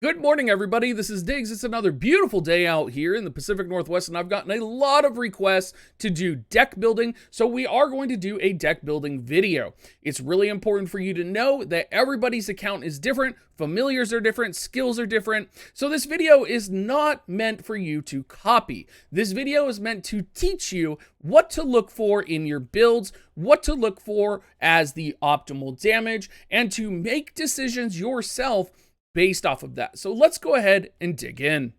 Good morning, everybody. This is Diggs. It's another beautiful day out here in the Pacific Northwest, and I've gotten a lot of requests to do deck building, so we are going to do a deck building video. It's really important for you to know that everybody's account is different, familiars are different, skills are different, so this video is not meant for you to copy. This video is meant to teach you what to look for in your builds, what to look for as the optimal damage, and to make decisions yourself based off of that. So let's go ahead and dig in.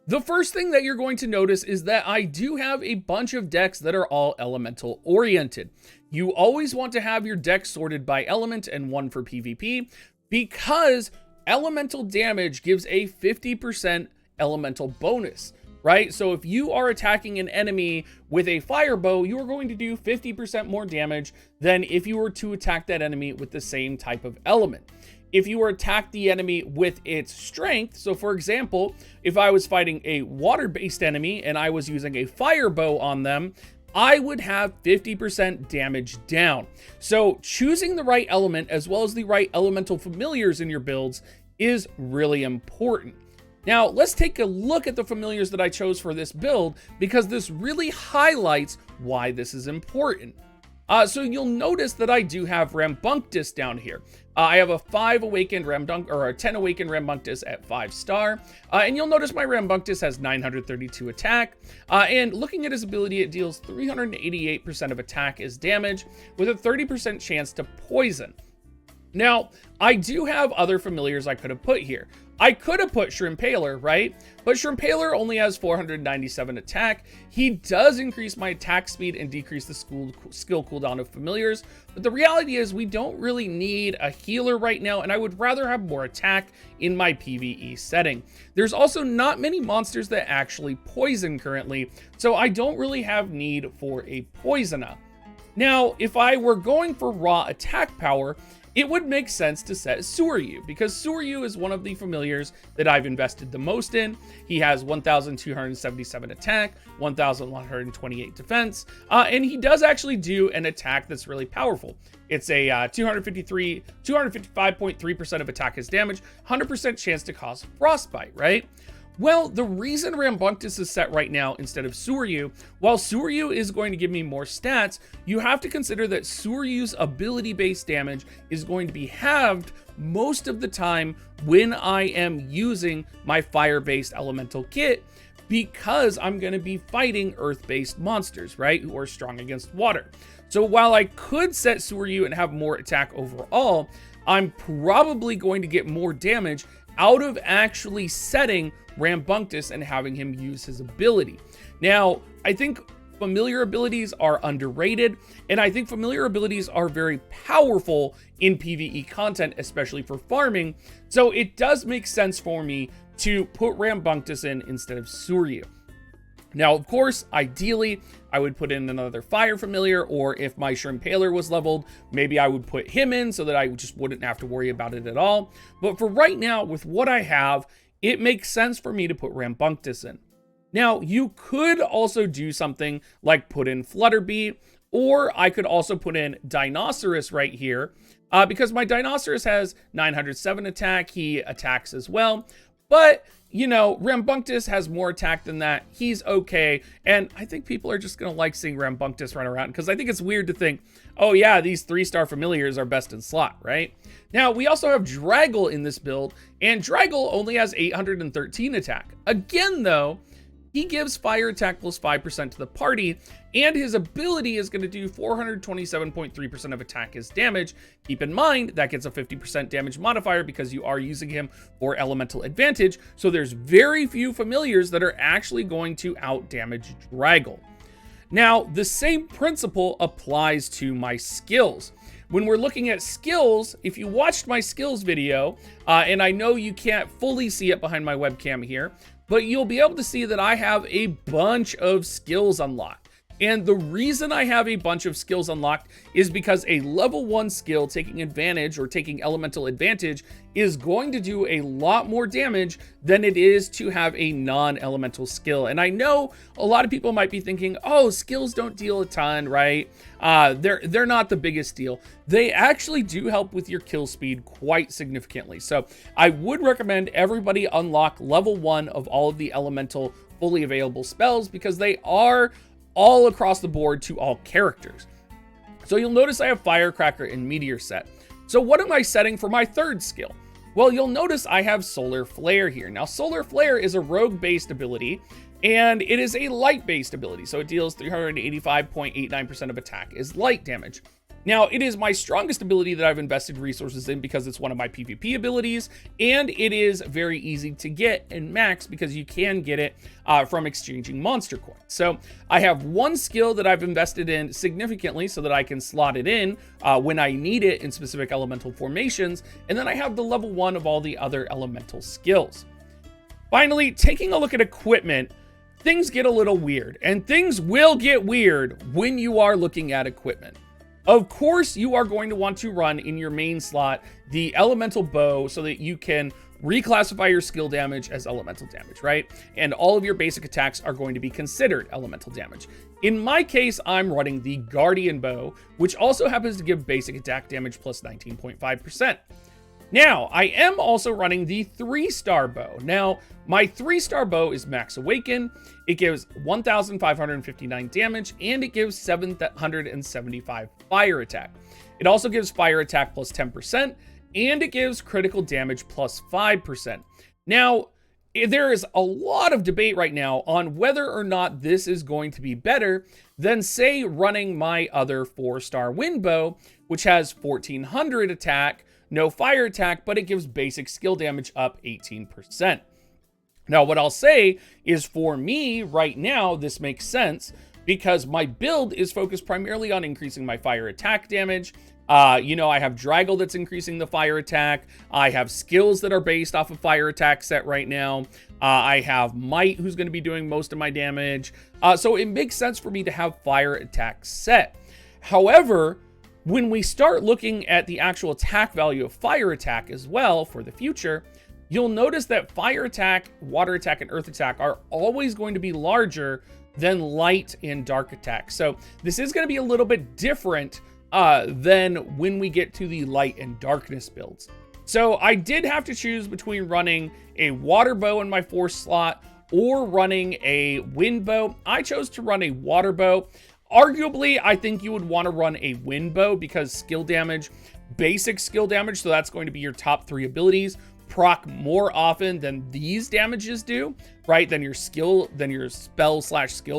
The first thing that you're going to notice is that I do have a bunch of decks that are all elemental oriented. You always want to have your deck sorted by element and one for PvP because elemental damage gives a 50% elemental bonus. Right? So if you are attacking an enemy with a fire bow, you are going to do 50% more damage than if you were to attack that enemy with the same type of element. If you were to attack the enemy with its strength, so for example, if I was fighting a water-based enemy and I was using a fire bow on them, I would have 50% damage down. So choosing the right element as well as the right elemental familiars in your builds is really important. Now, let's take a look at the familiars that I chose for this build because this really highlights why this is important. So you'll notice that I do have Rambunctious down here. I have a 5 awakened Rambunctious, or a 10 awakened Rambunctious at 5 star. And you'll notice my Rambunctious has 932 attack. And looking at his ability, it deals 388% of attack as damage with a 30% chance to poison. Now, I do have other familiars I could have put here. I could have put Shrimpaler, right? But Shrimpaler only has 497 attack. He does increase my attack speed and decrease the skill cooldown of familiars. But the reality is we don't really need a healer right now, and I would rather have more attack in my PvE setting. There's also not many monsters that actually poison currently, so I don't really have need for a poisoner. Now, if I were going for raw attack power, it would make sense to set Suryu because Suryu is one of the familiars that I've invested the most in. He has 1,277 attack, 1,128 defense, and he does actually do an attack that's really powerful. It's a 255.3% of attack as damage, 100% chance to cause frostbite, right? Well, the reason Rambunctious is set right now instead of Suryu, while Suryu is going to give me more stats, you have to consider that Suryu's ability-based damage is going to be halved most of the time when I am using my fire-based elemental kit because I'm going to be fighting earth-based monsters, right, who are strong against water. So while I could set Suryu and have more attack overall, I'm probably going to get more damage out of actually setting Rambunctious and having him use his ability. Now, I think familiar abilities are underrated, and I think familiar abilities are very powerful in PvE content, especially for farming, so it does make sense for me to put Rambunctious in instead of Suryu. Now, of course, ideally, I would put in another fire familiar, or if my Shrimpaler was leveled, maybe I would put him in so that I just wouldn't have to worry about it at all. But for right now, with what I have, it makes sense for me to put Rambunctious in. Now, you could also do something like put in Flutterby, or I could also put in Dinoceras right here, because my Dinoceras has 907 attack, he attacks as well, but you know, Rambunctious has more attack than that. He's okay. And I think people are just going to like seeing Rambunctious run around because I think it's weird to think, oh yeah, these 3-star familiars are best in slot, right? Now, we also have Draggle in this build, and Draggle only has 813 attack. Again, though, he gives fire attack plus 5% to the party, and his ability is going to do 427.3% of attack as damage. Keep in mind, that gets a 50% damage modifier because you are using him for elemental advantage, so there's very few familiars that are actually going to out-damage Draggle. Now, the same principle applies to my skills. When we're looking at skills, if you watched my skills video, and I know you can't fully see it behind my webcam here, but you'll be able to see that I have a bunch of skills unlocked. And the reason I have a bunch of skills unlocked is because a level 1 skill taking advantage or taking elemental advantage is going to do a lot more damage than it is to have a non-elemental skill. And I know a lot of people might be thinking, oh, skills don't deal a ton, right? They're not the biggest deal. They actually do help with your kill speed quite significantly. So I would recommend everybody unlock level 1 of all of the elemental fully available spells because they are all across the board to all characters. So you'll notice I have Firecracker and Meteor set. So what am I setting for my third skill? Well, you'll notice I have Solar Flare here. Now, Solar Flare is a rogue-based ability, and it is a light-based ability. So it deals 385.89% of attack is light damage. Now, it is my strongest ability that I've invested resources in because it's one of my PvP abilities, and it is very easy to get and max because you can get it from exchanging monster coins. So I have one skill that I've invested in significantly so that I can slot it in when I need it in specific elemental formations, and then I have the level 1 of all the other elemental skills. Finally, taking a look at equipment, things get a little weird, and things will get weird when you are looking at equipment. Of course, you are going to want to run in your main slot the elemental bow so that you can reclassify your skill damage as elemental damage, right? And all of your basic attacks are going to be considered elemental damage. In my case, I'm running the Guardian bow, which also happens to give basic attack damage plus 19.5%. Now, I am also running the 3-star bow. Now, my 3-star bow is Max Awaken. It gives 1,559 damage, and it gives 775 fire attack. It also gives fire attack plus 10%, and it gives critical damage plus 5%. Now, there is a lot of debate right now on whether or not this is going to be better than, say, running my other 4-star wind bow, which has 1,400 attack, no fire attack, but it gives basic skill damage up 18%. Now, what I'll say is for me right now, this makes sense because my build is focused primarily on increasing my fire attack damage. I have Draggle that's increasing the fire attack. I have skills that are based off of fire attack set right now. I have Might, who's going to be doing most of my damage. So it makes sense for me to have fire attack set. However, when we start looking at the actual attack value of fire attack as well for the future, you'll notice that fire attack, water attack, and earth attack are always going to be larger than light and dark attack. So this is going to be a little bit different than when we get to the light and darkness builds. So I did have to choose between running a water bow in my 4th slot or running a wind bow. I chose to run a water bow. Arguably, I think you would want to run a wind bow because skill damage, basic skill damage, so that's going to be your top 3 abilities, proc more often than these damages do, right? Than your spell/skill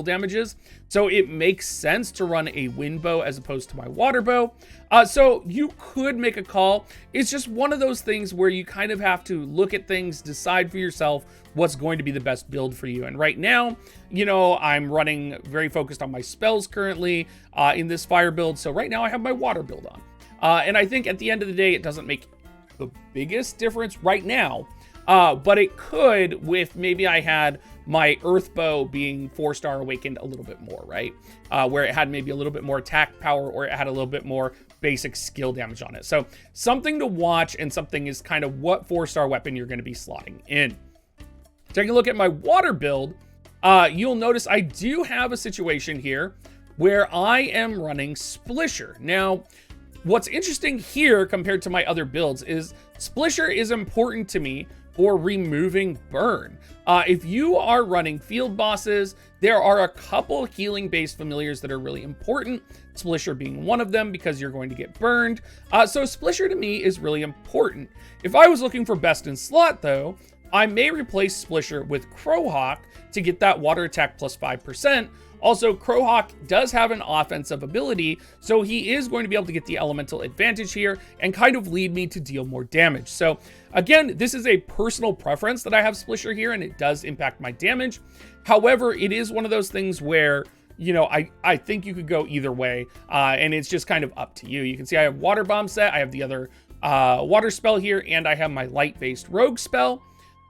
damages. So it makes sense to run a wind bow as opposed to my water bow. So you could make a call. It's just one of those things where you kind of have to look at things, decide for yourself what's going to be the best build for you. And right now, I'm running very focused on my spells currently in this fire build. So right now I have my water build on. And I think at the end of the day, it doesn't make the biggest difference right now, but it could with maybe I had my earth bow being 4-star awakened a little bit more, right? Where it had maybe a little bit more attack power or it had a little bit more basic skill damage on it. So something to watch, and something is kind of what 4-star weapon you're going to be slotting in. Taking a look at my water build, you'll notice I do have a situation here where I am running Splisher. Now, what's interesting here compared to my other builds is Splisher is important to me for removing burn. If you are running field bosses, there are a couple healing based familiars that are really important, Splisher being one of them because you're going to get burned. So Splisher to me is really important. If I was looking for best in slot though, I may replace Splisher with Crowhawk to get that water attack plus 5%. Also, Crowhawk does have an offensive ability, so he is going to be able to get the elemental advantage here and kind of lead me to deal more damage. So again, this is a personal preference that I have Splisher here, and it does impact my damage. However, it is one of those things where, I think you could go either way, and it's just kind of up to you. You can see I have Water Bomb set, I have the other water spell here, and I have my light-based rogue spell.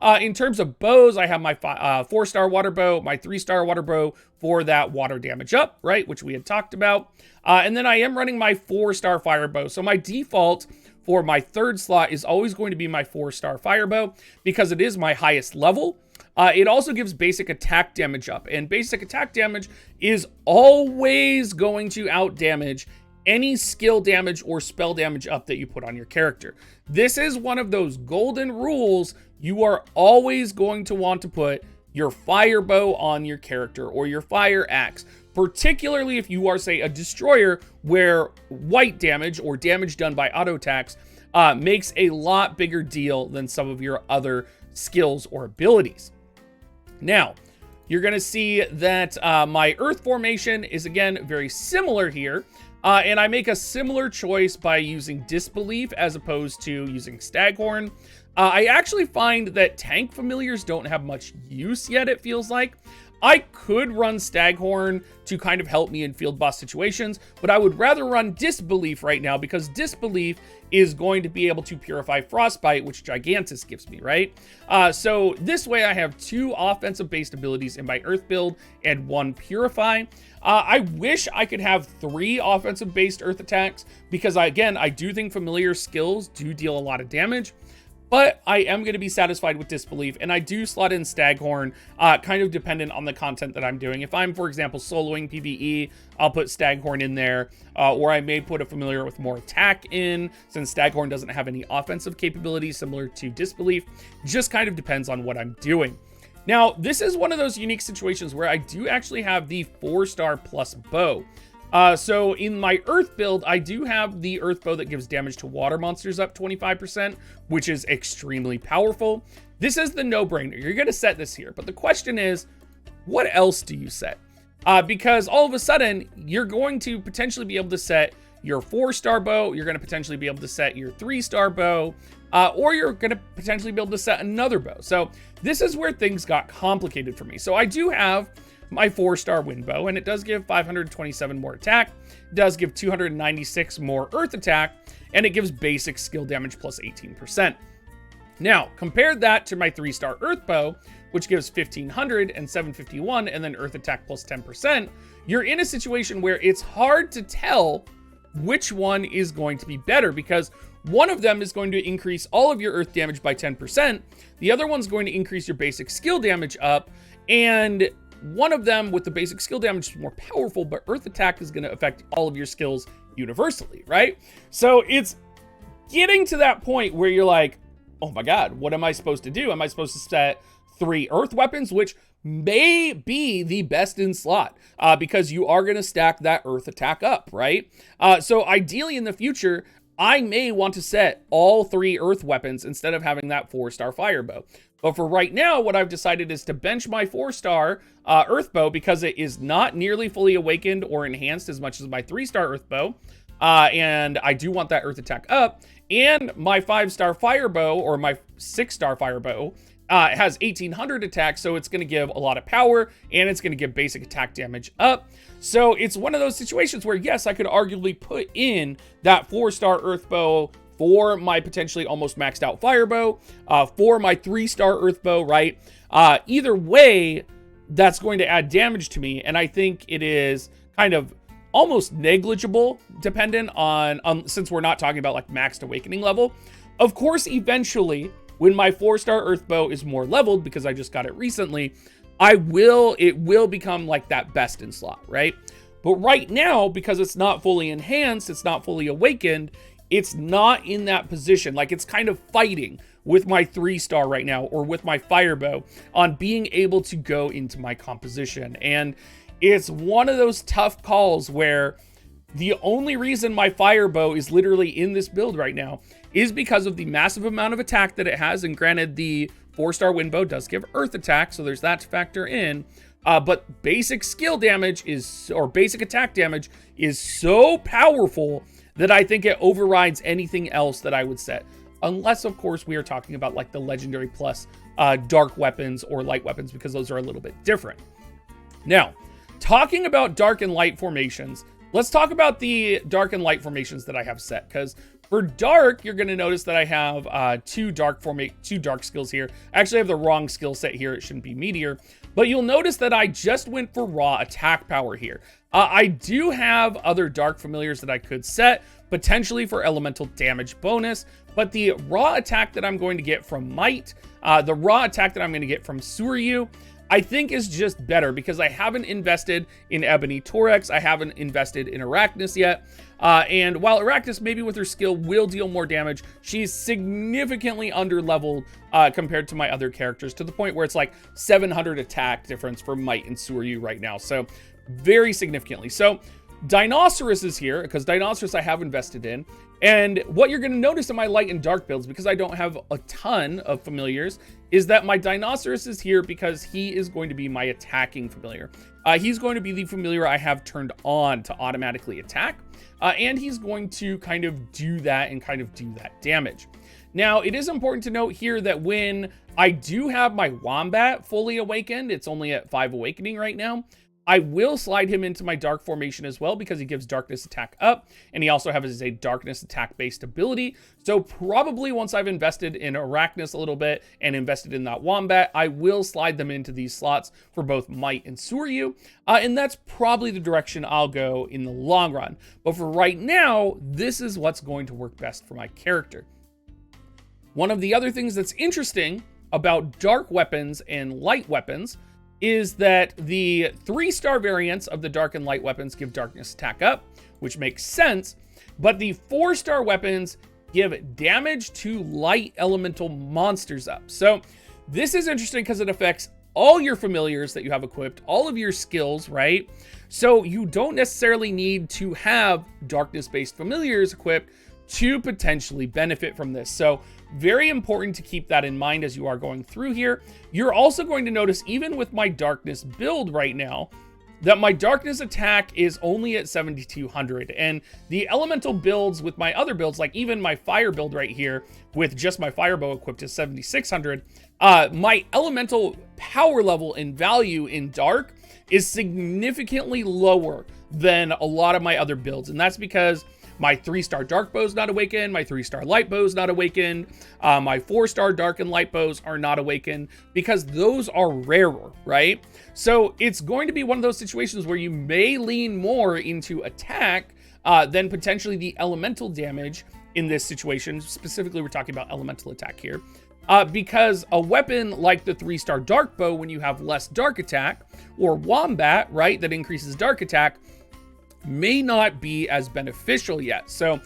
In terms of bows, I have my 4-star water bow, my 3-star water bow for that water damage up, right? Which we had talked about. And then I am running my 4-star fire bow. So my default for my 3rd slot is always going to be my 4-star fire bow because it is my highest level. It also gives basic attack damage up, and basic attack damage is always going to out damage any skill damage or spell damage up that you put on your character. This is one of those golden rules. You are always going to want to put your fire bow on your character or your fire axe, particularly if you are, say, a destroyer where white damage or damage done by auto attacks makes a lot bigger deal than some of your other skills or abilities. Now, you're going to see that my earth formation is, again, very similar here. And I make a similar choice by using Disbelief as opposed to using Staghorn. I actually find that tank familiars don't have much use yet, it feels like. I could run Staghorn to kind of help me in field boss situations, but I would rather run Disbelief right now because Disbelief is going to be able to purify Frostbite, which Gigantus gives me, right? So this way I have 2 offensive-based abilities in my Earth build and 1 Purify. I wish I could have 3 offensive-based Earth attacks because, I do think familiar skills do deal a lot of damage. But I am going to be satisfied with Disbelief, and I do slot in Staghorn, kind of dependent on the content that I'm doing. If I'm, for example, soloing PvE, I'll put Staghorn in there, or I may put a familiar with more attack in, since Staghorn doesn't have any offensive capabilities similar to Disbelief. Just kind of depends on what I'm doing. Now, this is one of those unique situations where I do actually have the 4-star plus bow. So in my Earth build, I do have the Earth bow that gives damage to water monsters up 25%, which is extremely powerful. This is the no-brainer. You're going to set this here. But the question is, what else do you set? Because all of a sudden, you're going to potentially be able to set your 4-star bow. You're going to potentially be able to set your 3-star bow. Or you're going to potentially be able to set another bow. So this is where things got complicated for me. So I do have my 4-star wind bow, and it does give 527 more attack, it does give 296 more earth attack, and it gives basic skill damage plus 18%. Now, compare that to my 3-star earth bow, which gives 1500 and 751, and then earth attack plus 10%. You're in a situation where it's hard to tell which one is going to be better, because one of them is going to increase all of your earth damage by 10%, the other one's going to increase your basic skill damage up, and one of them with the basic skill damage is more powerful, but earth attack is going to affect all of your skills universally, right? So it's getting to that point where you're like, oh my god, what am I supposed to do? Am I supposed to set 3 earth weapons, which may be the best in slot, because you are going to stack that earth attack up, right? So ideally in the future, I may want to set all 3 earth weapons instead of having that 4-star fire bow. But for right now, what I've decided is to bench my 4-star earth bow because it is not nearly fully awakened or enhanced as much as my 3-star earth bow. And I do want that earth attack up. And my 5-star fire bow, or my 6-star fire bow, has 1800 attack, so it's going to give a lot of power, and it's going to give basic attack damage up. So it's one of those situations where, yes, I could arguably put in that 4-star earth bow for my potentially almost maxed out fire bow, for my 3-star earth bow, right? Either way, that's going to add damage to me, and I think it is kind of almost negligible dependent on since we're not talking about like maxed awakening level. Of course, eventually, when my 4-star earth bow is more leveled, because I just got it recently, it will become like that best in slot, right? But right now, because it's not fully enhanced, it's not fully awakened, it's not in that position. Like, it's kind of fighting with my 3-star right now, or with my fire bow, on being able to go into my composition. And it's one of those tough calls where the only reason my fire bow is literally in this build right now is because of the massive amount of attack that it has. And granted, the 4-star wind bow does give earth attack, so there's that to factor in. But basic skill damage or basic attack damage is so powerful that I think it overrides anything else that I would set. Unless, of course, we are talking about like the legendary plus dark weapons or light weapons, because those are a little bit different. Now, talking about dark and light formations, let's talk about the dark and light formations that I have set, because For dark, you're going to notice that I have two dark skills here. I actually have the wrong skill set here. It shouldn't be meteor. But you'll notice that I just went for raw attack power here. I do have other dark familiars that I could set, potentially for elemental damage bonus. But the raw attack that I'm going to get from Might, the raw attack that I'm going to get from Suryu, I think is just better because I haven't invested in Ebony Torex. I haven't invested in Arachnus yet. And while Arachnus, maybe with her skill, will deal more damage, she's significantly under-leveled compared to my other characters, to the point where it's like 700 attack difference for Might and Suryu right now. So very significantly. So Dinoceras is here, because Dinoceras I have invested in. And what you're going to notice in my light and dark builds, because I don't have a ton of familiars, is that my Dinoceras is here because he is going to be my attacking familiar. He's going to be the familiar I have turned on to automatically attack. And he's going to kind of do that and kind of do that damage. Now, it is important to note here that when I do have my Wombat fully awakened, it's only at 5 awakening right now, I will slide him into my dark formation as well because he gives darkness attack up, and he also has a darkness attack based ability. So probably once I've invested in Arachnus a little bit and invested in that Wombat, I will slide them into these slots for both Might and Suryu, and that's probably the direction I'll go in the long run. But for right now, this is what's going to work best for my character. One of the other things that's interesting about dark weapons and light weapons is that the 3-star variants of the dark and light weapons give darkness attack up, which makes sense, but the 4-star weapons give damage to light elemental monsters up. So this is interesting because it affects all your familiars that you have equipped, all of your skills, right? So you don't necessarily need to have darkness-based familiars equipped to potentially benefit from this. So very important to keep that in mind as you are going through here. You're also going to notice, even with my darkness build right now, that my darkness attack is only at 7,200. And the elemental builds with my other builds, like even my fire build right here with just my fire bow equipped is 7,600. My elemental power level and value in dark is significantly lower than a lot of my other builds. And that's because my 3-star dark bow is not awakened. My 3-star light bow is not awakened. My 4-star dark and light bows are not awakened because those are rarer, right? So it's going to be one of those situations where you may lean more into attack than potentially the elemental damage in this situation. Specifically, we're talking about elemental attack here. Because a weapon like the 3-star dark bow, when you have less dark attack, or Wombat, right, that increases dark attack, may not be as beneficial yet. So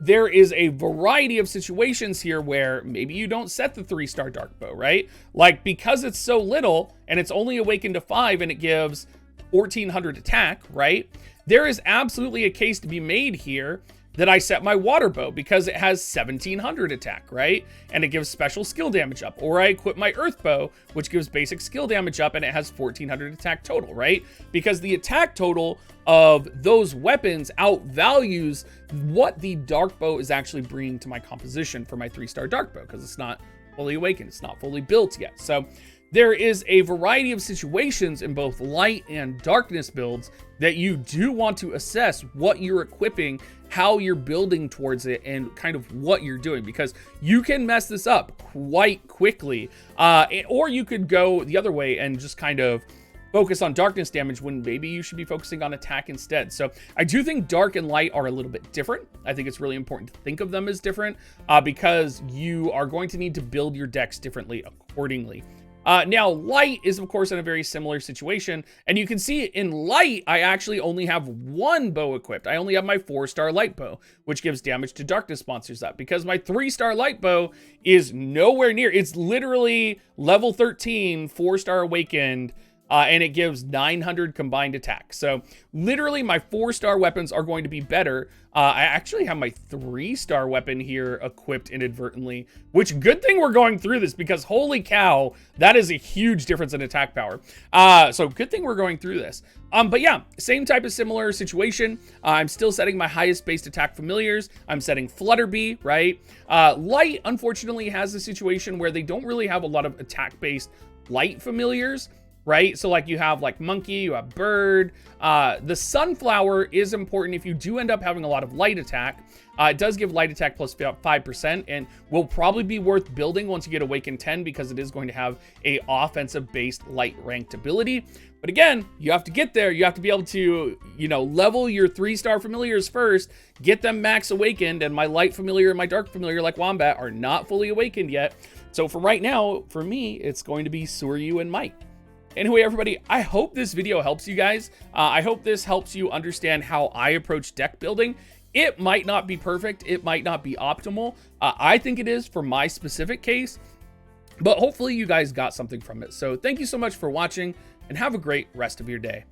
there is a variety of situations here where maybe you don't set the 3-star dark bow, right? Like, because it's so little and it's only awakened to 5 and it gives 1,400 attack, right? There is absolutely a case to be made here that I set my water bow because it has 1,700 attack, right? And it gives special skill damage up. Or I equip my earth bow, which gives basic skill damage up, and it has 1,400 attack total, right? Because the attack total of those weapons outvalues what the dark bow is actually bringing to my composition for my 3-star dark bow, because it's not fully awakened, it's not fully built yet. So there is a variety of situations in both light and darkness builds that you do want to assess what you're equipping, how you're building towards it, and kind of what you're doing, because you can mess this up quite quickly. Or you could go the other way and just kind of focus on darkness damage when maybe you should be focusing on attack instead. So I do think dark and light are a little bit different. I think it's really important to think of them as different because you are going to need to build your decks differently accordingly. Now, light is, of course, in a very similar situation, and you can see in light, I actually only have 1 bow equipped. I only have my 4-star light bow, which gives damage to darkness monsters up, because my 3-star light bow is nowhere near. It's literally level 13, 4-star awakened, and it gives 900 combined attack. So literally my 4-star weapons are going to be better. I actually have my 3-star weapon here equipped inadvertently, which good thing we're going through this, because holy cow, that is a huge difference in attack power. So good thing we're going through this. But yeah, same type of similar situation. I'm still setting my highest based attack familiars. I'm setting Flutterbee, right? Light, unfortunately, has a situation where they don't really have a lot of attack based light familiars. right? So like you have like monkey, you have bird. The sunflower is important if you do end up having a lot of light attack. It does give light attack plus 5% and will probably be worth building once you get Awakened 10 because it is going to have a offensive based light ranked ability. But again, you have to get there. You have to be able to, you know, level your 3-star familiars first, get them max awakened, and my light familiar and my dark familiar like Wombat are not fully awakened yet. So for right now, for me, it's going to be Suryu and Mike. Anyway, everybody, I hope this video helps you guys. I hope this helps you understand how I approach deck building. It might not be perfect. It might not be optimal. I think it is for my specific case, but hopefully you guys got something from it. So thank you so much for watching and have a great rest of your day.